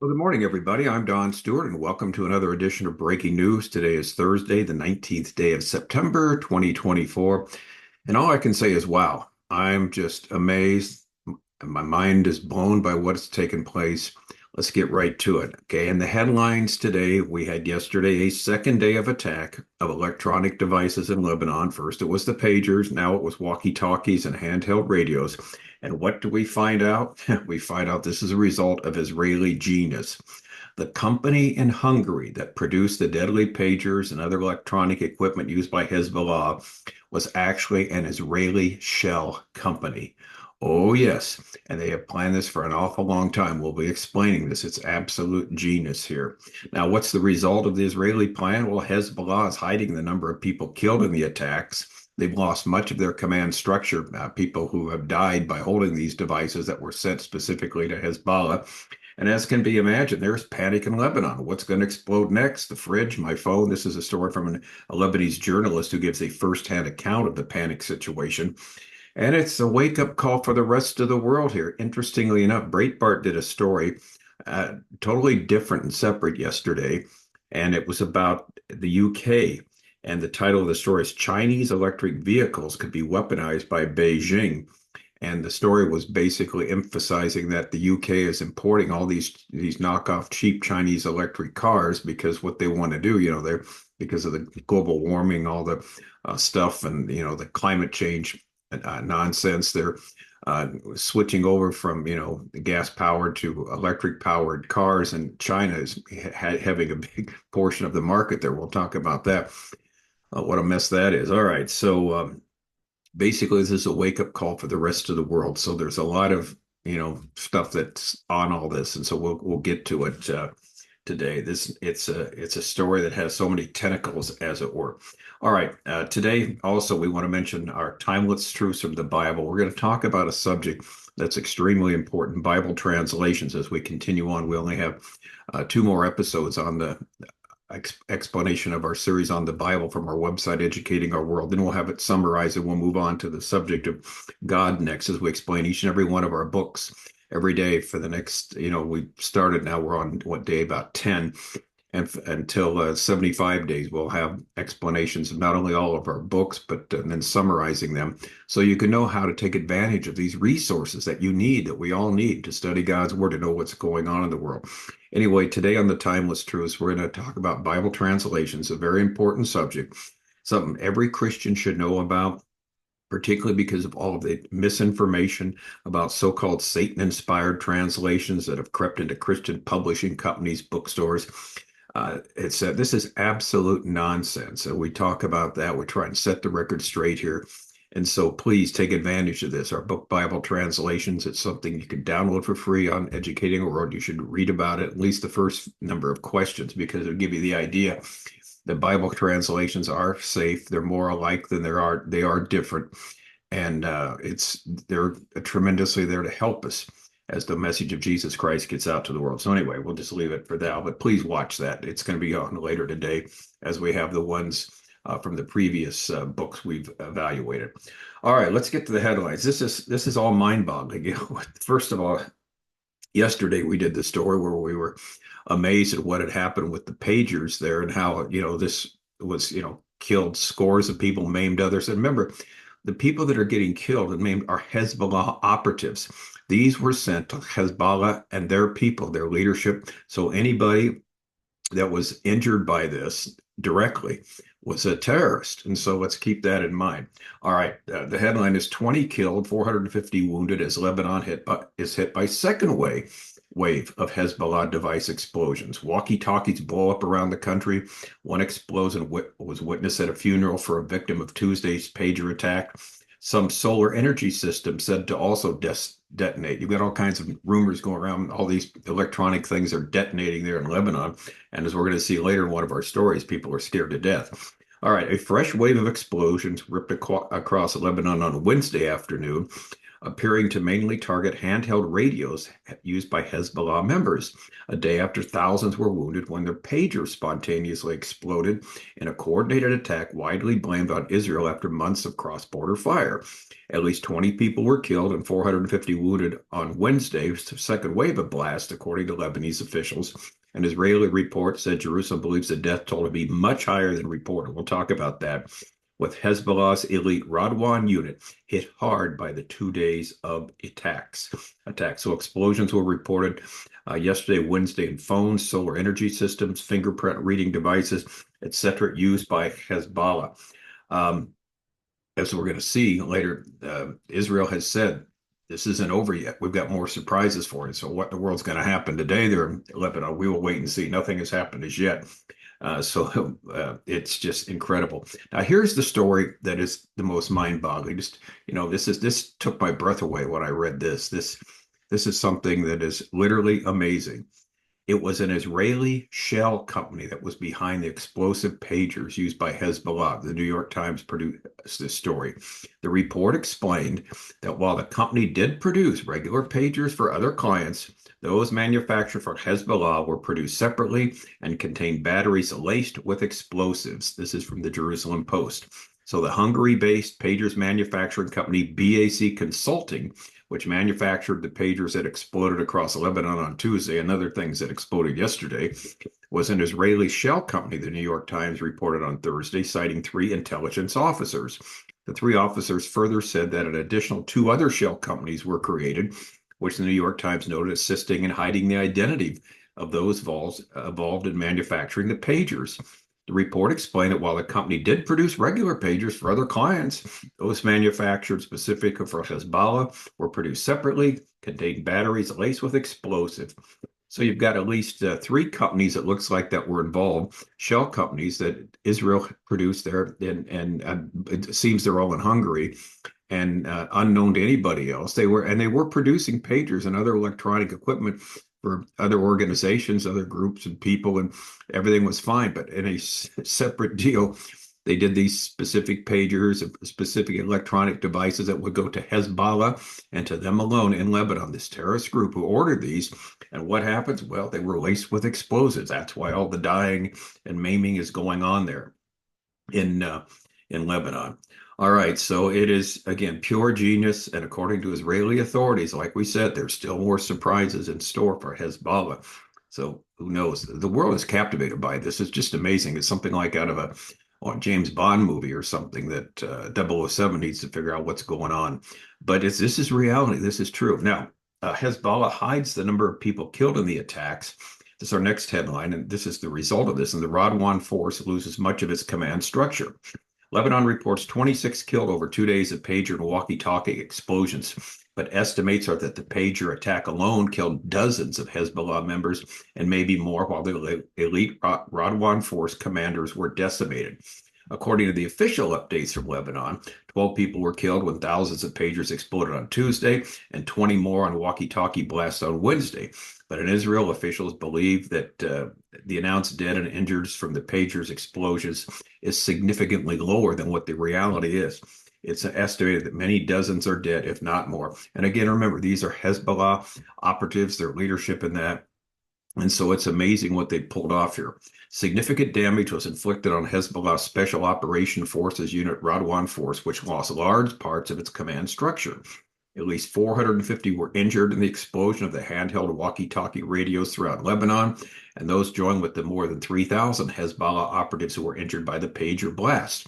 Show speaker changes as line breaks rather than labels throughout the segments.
Well, good morning, everybody. I'm Don Stewart, and welcome to another edition of Breaking News. Today is Thursday, the 19th day of September, 2024. And all I can say is, wow, I'm just amazed. My mind is blown by what's taken place. Let's get right to it. Okay. In the headlines today, we had yesterday a second day of attack of electronic devices in Lebanon. First, it was the pagers. Now it was walkie-talkies and handheld radios. And what do we find out? We find out this is a result of Israeli genius. The company in Hungary that produced the deadly pagers and other electronic equipment used by Hezbollah was actually an Israeli shell company. Oh, yes. And they have planned this for an awful long time. We'll be explaining this. It's absolute genius here. Now, what's the result of the Israeli plan? Well, Hezbollah is hiding the number of people killed in the attacks. They've lost much of their command structure, people who have died by holding these devices that were sent specifically to Hezbollah. And as can be imagined, there's panic in Lebanon. What's going to explode next? The fridge, my phone. This is a story from a Lebanese journalist who gives a firsthand account of the panic situation. And it's a wake-up call for the rest of the world here. Interestingly enough, Breitbart did a story totally different and separate yesterday, and it was about the UK. And the title of the story is Chinese Electric Vehicles Could Be Weaponized by Beijing. And the story was basically emphasizing that the UK is importing all these knockoff cheap Chinese electric cars because what they want to do, they're because of the global warming, all the stuff, and the climate change nonsense. They're switching over from gas powered to electric powered cars, and China is having a big portion of the market there. We'll talk about that. What a mess that is. All right, so basically, this is a wake up call for the rest of the world. So there's a lot of stuff that's on all this, and so we'll get to it today. It's a story that has so many tentacles, as it were. All right, today also we want to mention our timeless truths from the Bible. We're going to talk about a subject that's extremely important: Bible translations. As we continue on, we only have two more episodes on the explanation of our series on the Bible from our website, Educating Our World. Then we'll have it summarized and we'll move on to the subject of God next as we explain each and every one of our books every day for the next, we started now, we're on what day, about 10. And until 75 days, we'll have explanations of not only all of our books, but then summarizing them so you can know how to take advantage of these resources that you need, that we all need to study God's Word, to know what's going on in the world. Anyway, today on the Timeless Truths, we're going to talk about Bible translations, a very important subject, something every Christian should know about, particularly because of all of the misinformation about so-called Satan-inspired translations that have crept into Christian publishing companies, bookstores. This is absolute nonsense. And we talk about that. We're trying to set the record straight here. And so please take advantage of this. Our book Bible translations, it's something you can download for free on Educating Our World. You should read about it, at least the first number of questions, because it'll give you the idea that Bible translations are safe. They're more alike than they are different. And they're tremendously there to help us as the message of Jesus Christ gets out to the world. So anyway, we'll just leave it for now, but please watch that. It's going to be on later today as we have the ones from the previous books we've evaluated. All right, let's get to the headlines. This is all mind-boggling. First of all, yesterday we did the story where we were amazed at what had happened with the pagers there and how, this was, killed scores of people, maimed others. And remember, the people that are getting killed and maimed are Hezbollah operatives. These were sent to Hezbollah and their people, their leadership. So anybody that was injured by this directly was a terrorist. And so let's keep that in mind. All right. The headline is 20 killed, 450 wounded as Lebanon is hit by second wave of Hezbollah device explosions. Walkie-talkies blow up around the country. One explosion was witnessed at a funeral for a victim of Tuesday's pager attack. Some solar energy system said to also detonate. You've got all kinds of rumors going around. All these electronic things are detonating there in Lebanon. And as we're going to see later in one of our stories, people are scared to death. All right, a fresh wave of explosions ripped across Lebanon on Wednesday afternoon. appearing to mainly target handheld radios used by Hezbollah members, a day after thousands were wounded when their pagers spontaneously exploded in a coordinated attack widely blamed on Israel after months of cross-border fire. At least 20 people were killed and 450 wounded on Wednesday's second wave of blasts, according to Lebanese officials. An Israeli report said Jerusalem believes the death toll to be much higher than reported. We'll talk about that. With Hezbollah's elite Radwan unit hit hard by the 2 days of attacks. So explosions were reported yesterday, Wednesday, in phones, solar energy systems, fingerprint reading devices, etc., used by Hezbollah. As we're going to see later, Israel has said this isn't over yet. We've got more surprises for you. So what in the world's going to happen today there in Lebanon? We will wait and see. Nothing has happened as yet. So it's just incredible. Now, here's the story that is the most mind-boggling. Just, this took my breath away when I read this. This is something that is literally amazing. It was an Israeli shell company that was behind the explosive pagers used by Hezbollah. The New York Times produced this story. The report explained that while the company did produce regular pagers for other clients, those manufactured for Hezbollah were produced separately and contained batteries laced with explosives. This is from the Jerusalem Post. So the Hungary-based pagers manufacturing company BAC Consulting, which manufactured the pagers that exploded across Lebanon on Tuesday and other things that exploded yesterday, was an Israeli shell company, the New York Times reported on Thursday, citing 3 intelligence officers. The 3 officers further said that an additional 2 other shell companies were created, which the New York Times noted assisting in hiding the identity of those involved in manufacturing the pagers. The report explained that while the company did produce regular pagers for other clients, those manufactured specifically for Hezbollah were produced separately, contained batteries laced with explosive. So you've got at least 3 companies, it looks like, that were involved, shell companies that Israel produced there, and it seems they're all in Hungary and unknown to anybody else. They were producing pagers and other electronic equipment for other organizations, other groups and people, and everything was fine. But in a separate deal, they did these specific pagers, specific electronic devices that would go to Hezbollah and to them alone in Lebanon, this terrorist group who ordered these. And what happens? Well, they were laced with explosives. That's why all the dying and maiming is going on there in Lebanon. All right, so it is, again, pure genius. And according to Israeli authorities, like we said, there's still more surprises in store for Hezbollah. So who knows? The world is captivated by this. It's just amazing. It's something like out of a James Bond movie or something that 007 needs to figure out what's going on. But this is reality. This is true. Now, Hezbollah hides the number of people killed in the attacks. This is our next headline, and this is the result of this. And the Radwan force loses much of its command structure. Lebanon reports 26 killed over 2 days of pager and walkie-talkie explosions, but estimates are that the pager attack alone killed dozens of Hezbollah members and maybe more, while the elite Radwan force commanders were decimated. According to the official updates from Lebanon, 12 people were killed when thousands of pagers exploded on Tuesday and 20 more on walkie-talkie blasts on Wednesday. But in Israel, officials believe that the announced dead and injured from the pagers explosions is significantly lower than what the reality is. It's estimated that many dozens are dead, if not more. And again, remember, these are Hezbollah operatives, their leadership in that. And so it's amazing what they pulled off here. Significant damage was inflicted on Hezbollah's Special Operation Forces Unit Radwan Force, which lost large parts of its command structure. At least 450 were injured in the explosion of the handheld walkie-talkie radios throughout Lebanon, and those joined with the more than 3,000 Hezbollah operatives who were injured by the pager blast.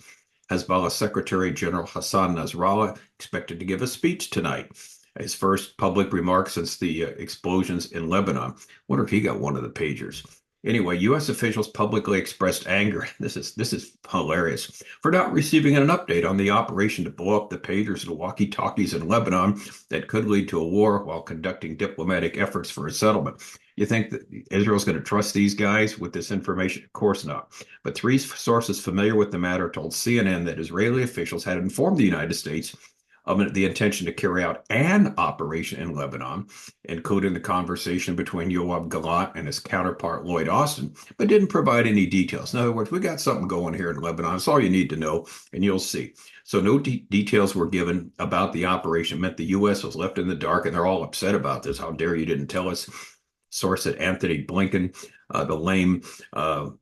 Hezbollah Secretary General Hassan Nasrallah expected to give a speech tonight, his first public remark since the explosions in Lebanon. Wonder if he got one of the pagers. Anyway, U.S. officials publicly expressed anger. This is hilarious, for not receiving an update on the operation to blow up the pagers and walkie-talkies in Lebanon that could lead to a war while conducting diplomatic efforts for a settlement. You think that Israel's going to trust these guys with this information? Of course not. But 3 sources familiar with the matter told CNN that Israeli officials had informed the United States of the intention to carry out an operation in Lebanon, including the conversation between Yoav Gallant and his counterpart Lloyd Austin, but didn't provide any details. In other words, we got something going here in Lebanon. It's all you need to know, and you'll see. So no details were given about the operation. It meant the U.S. was left in the dark, and they're all upset about this. How dare you didn't tell us? Source at Anthony Blinken, the lame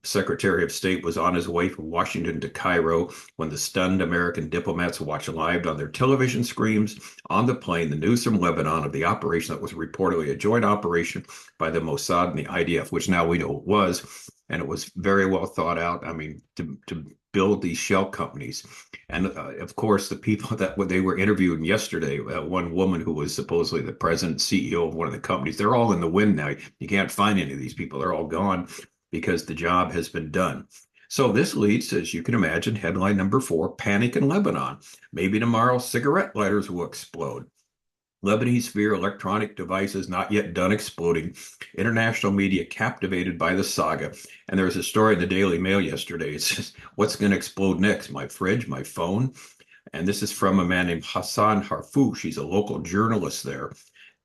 Secretary of State, was on his way from Washington to Cairo when the stunned American diplomats watched live on their television screens on the plane the news from Lebanon of the operation that was reportedly a joint operation by the Mossad and the IDF, which now we know it was. And it was very well thought out. I mean, to build these shell companies. And of course, the people that they were interviewing yesterday, one woman who was supposedly the president, CEO of one of the companies, they're all in the wind now. You can't find any of these people. They're all gone because the job has been done. So this leads, as you can imagine, headline number 4, panic in Lebanon. Maybe tomorrow cigarette lighters will explode. Lebanese fear electronic devices not yet done exploding. International media captivated by the saga. And there was a story in the Daily Mail yesterday. It says, what's going to explode next? My fridge, my phone? And this is from a man named Hassan Harfouch. He's a local journalist there.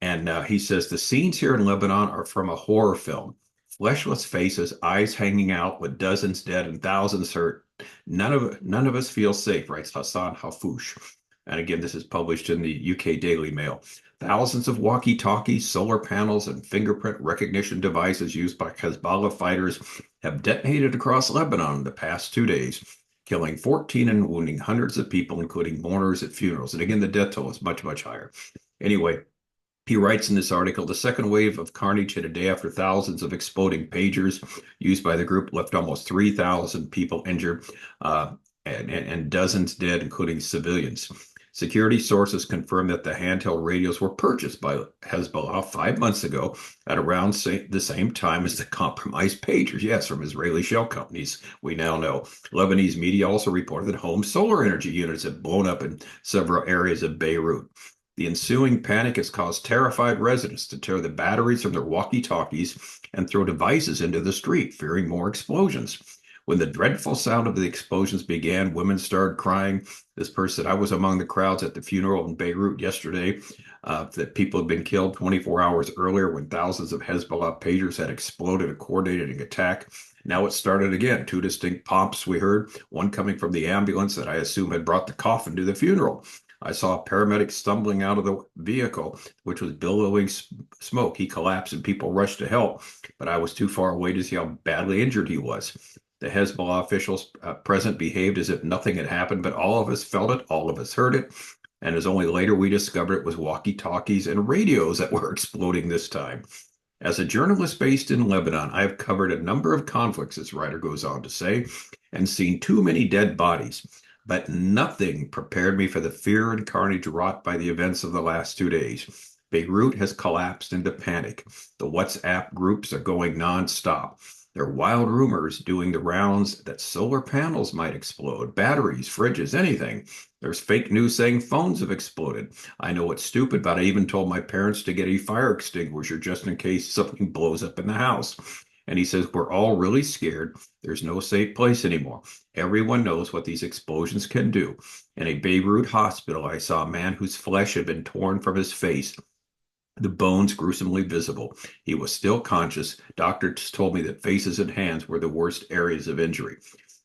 And he says, the scenes here in Lebanon are from a horror film. Fleshless faces, eyes hanging out with dozens dead and thousands hurt. None of us feel safe, writes Hassan Harfouch. And again, this is published in the UK Daily Mail. Thousands of walkie-talkies, solar panels, and fingerprint recognition devices used by Hezbollah fighters have detonated across Lebanon in the past 2 days, killing 14 and wounding hundreds of people, including mourners at funerals. And again, the death toll is much, much higher. Anyway, he writes in this article, the second wave of carnage hit a day after thousands of exploding pagers used by the group left almost 3,000 people injured and dozens dead, including civilians. Security sources confirm that the handheld radios were purchased by Hezbollah 5 months ago at around the same time as the compromised pagers. Yes, from Israeli shell companies, we now know. Lebanese media also reported that home solar energy units have blown up in several areas of Beirut. The ensuing panic has caused terrified residents to tear the batteries from their walkie-talkies and throw devices into the street, fearing more explosions. When the dreadful sound of the explosions began, women started crying. This person, I was among the crowds at the funeral in Beirut yesterday, that people had been killed 24 hours earlier when thousands of Hezbollah pagers had exploded a coordinated attack. Now it started again. 2 distinct pops we heard, one coming from the ambulance that I assume had brought the coffin to the funeral. I saw a paramedic stumbling out of the vehicle, which was billowing smoke. He collapsed and people rushed to help, but I was too far away to see how badly injured he was. The Hezbollah officials present behaved as if nothing had happened, but all of us felt it, all of us heard it. And as only later we discovered it was walkie-talkies and radios that were exploding this time. As a journalist based in Lebanon, I have covered a number of conflicts, this writer goes on to say, and seen too many dead bodies. But nothing prepared me for the fear and carnage wrought by the events of the last 2 days. Beirut has collapsed into panic. The WhatsApp groups are going nonstop. There are wild rumors doing the rounds that solar panels might explode, batteries, fridges, anything. There's fake news saying phones have exploded. I know it's stupid, but I even told my parents to get a fire extinguisher just in case something blows up in the house. And he says, we're all really scared. There's no safe place anymore. Everyone knows what these explosions can do. In a Beirut hospital, I saw a man whose flesh had been torn from his face, the bones gruesomely visible. He was still conscious. Doctors told me that faces and hands were the worst areas of injury.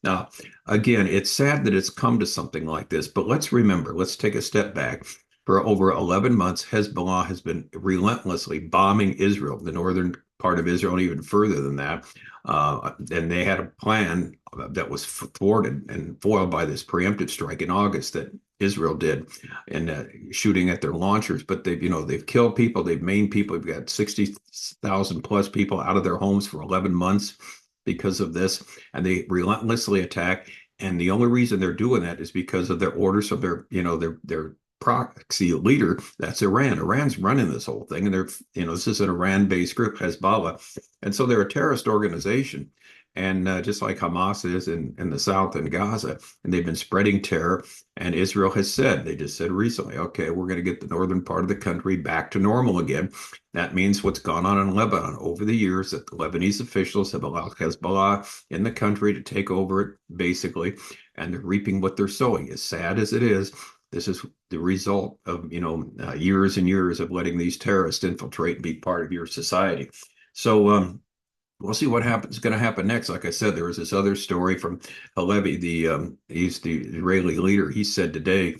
Now, again, it's sad that it's come to something like this, but let's remember, let's take a step back. For over 11 months, Hezbollah has been relentlessly bombing Israel, the northern part of Israel, and even further than that. And they had a plan that was thwarted and foiled by this preemptive strike in August that Israel did, and shooting at their launchers. But they've killed people, they've maimed people. We've got 60,000 plus people out of their homes for 11 months because of this, and they relentlessly attack. And the only reason they're doing that is because of their orders of their proxy leader. That's Iran. Iran's running this whole thing, and this is an Iran-based group, Hezbollah, and so they're a terrorist organization. And just like Hamas is in the south in Gaza, and they've been spreading terror. And Israel has said, they just said recently, okay, we're going to get the northern part of the country back to normal again. That means what's gone on in Lebanon over the years, that the Lebanese officials have allowed Hezbollah in the country to take over it, basically, and they're reaping what they're sowing. As sad as it is, This is the result of, years and years of letting these terrorists infiltrate and be part of your society. So we'll see what happens going to happen next. Like I said, there was this other story from Halevi, he's the Israeli leader. He said today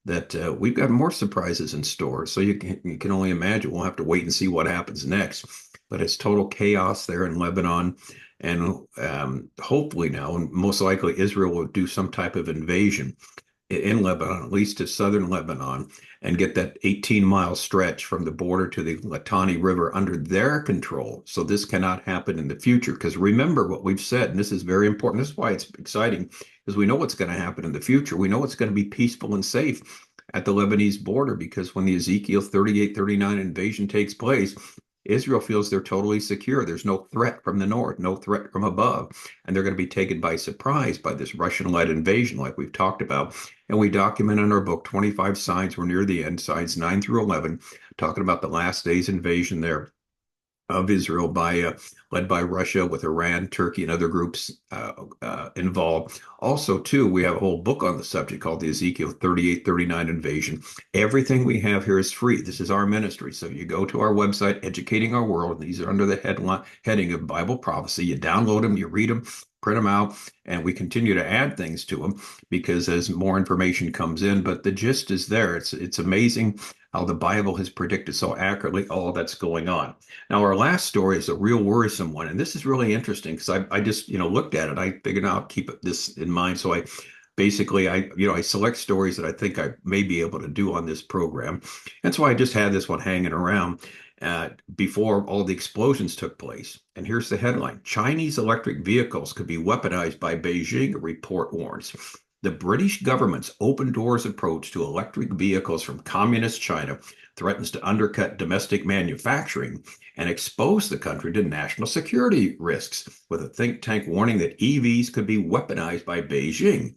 that we've got more surprises in store. So you can only imagine. We'll have to wait and see what happens next. But it's total chaos there in Lebanon. And hopefully now, and most likely, Israel will do some type of invasion in Lebanon, at least to southern Lebanon, and get that 18-mile stretch from the border to the Litani River under their control. So this cannot happen in the future. Because remember what we've said, and this is very important. This is why it's exciting, because we know what's going to happen in the future. We know it's going to be peaceful and safe at the Lebanese border, because when the Ezekiel 38-39 invasion takes place, Israel feels they're totally secure. There's no threat from the north, no threat from above, and they're going to be taken by surprise by this Russian-led invasion, like we've talked about. And we document in our book 25 signs. We're near the end, signs 9 through 11, talking about the last day's invasion there of Israel led by Russia, with Iran, Turkey, and other groups involved. Also, too, we have a whole book on the subject called the Ezekiel 38-39 invasion. Everything we have here is free. This is our ministry. So you go to our website, Educating Our World. These are under the heading of Bible prophecy. You download them, you read them, print them out, and we continue to add things to them because as more information comes in. But the gist is there. It's amazing how the Bible has predicted so accurately all that's going on. Now, our last story is a real worrisome one, and this is really interesting because I just looked at it. I figured I'll keep this in mind, so I select stories that I think I may be able to do on this program, and so I just had this one hanging around before all the explosions took place. And here's the headline: Chinese electric vehicles could be weaponized by Beijing, a report warns. The British government's open doors approach to electric vehicles from communist China threatens to undercut domestic manufacturing and expose the country to national security risks, with a think tank warning that EVs could be weaponized by Beijing.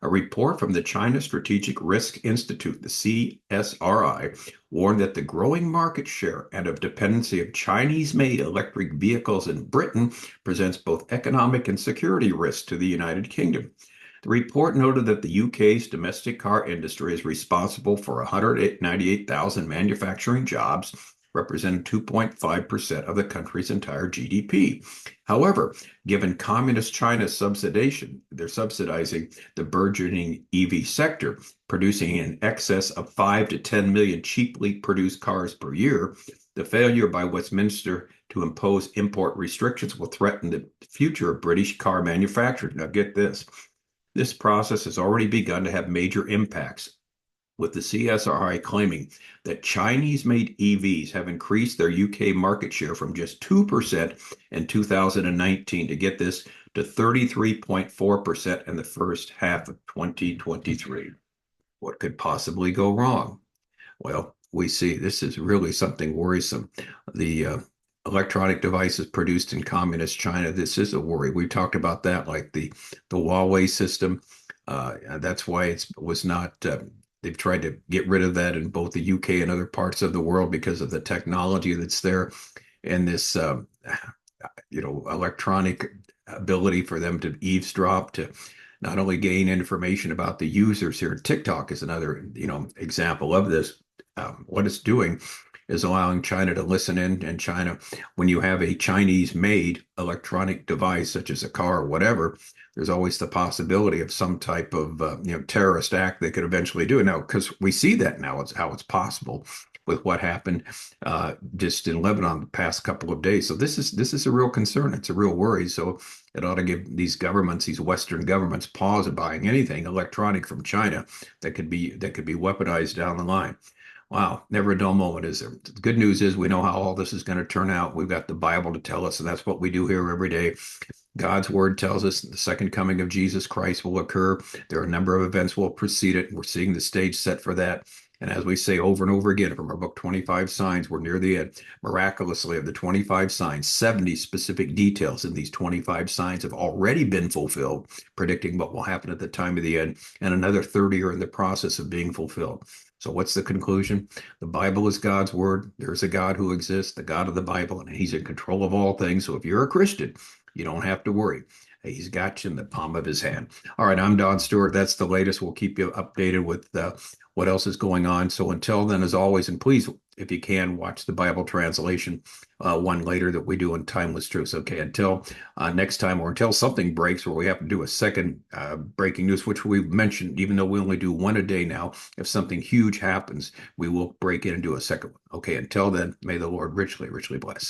A report from the China Strategic Risk Institute, the CSRI, warned that the growing market share and of dependency of Chinese-made electric vehicles in Britain presents both economic and security risks to the United Kingdom. The report noted that the UK's domestic car industry is responsible for 198,000 manufacturing jobs, representing 2.5% of the country's entire GDP. However, given communist China's subsidizing the burgeoning EV sector, producing in excess of 5 to 10 million cheaply produced cars per year, the failure by Westminster to impose import restrictions will threaten the future of British car manufacturers. Now, get this. This process has already begun to have major impacts, with the CSRI claiming that Chinese-made EVs have increased their UK market share from just 2% in 2019 to, get this, to 33.4% in the first half of 2023. What could possibly go wrong? Well, we see this is really something worrisome. The electronic devices produced in communist China, this is a worry. We talked about that, like the Huawei system. That's why it was not. They've tried to get rid of that in both the UK and other parts of the world because of the technology that's there, and this electronic ability for them to eavesdrop, to not only gain information about the users here. TikTok is another example of this. What it's doing is allowing China to listen in. And China, when you have a Chinese-made electronic device, such as a car or whatever, there's always the possibility of some type of terrorist act they could eventually do it. Now, because we see that now, it's how it's possible with what happened just in Lebanon the past couple of days. So this is a real concern. It's a real worry. So it ought to give these governments, these Western governments, pause of buying anything electronic from China that could be weaponized down the line. Wow, never a dull moment, is there? The good news is we know how all this is going to turn out. We've got the Bible to tell us, and that's what we do here every day. God's word tells us the second coming of Jesus Christ will occur. There are a number of events will precede it. We're seeing the stage set for that. And as we say over and over again from our book, 25 Signs, we're near the end. Miraculously, of the 25 signs, 70 specific details in these 25 signs have already been fulfilled, predicting what will happen at the time of the end, and another 30 are in the process of being fulfilled. So what's the conclusion? The Bible is God's word. There's a God who exists, the God of the Bible, and he's in control of all things. So if you're a Christian, you don't have to worry. He's got you in the palm of his hand. All right, I'm Don Stewart. That's the latest. We'll keep you updated with what else is going on. So until then, as always, and please, if you can, watch the Bible translation one later that we do in Timeless Truths. Okay, until next time, or until something breaks where we have to do a second breaking news, which we've mentioned, even though we only do one a day now, if something huge happens, we will break in and do a second one. Okay, until then, may the Lord richly, richly bless.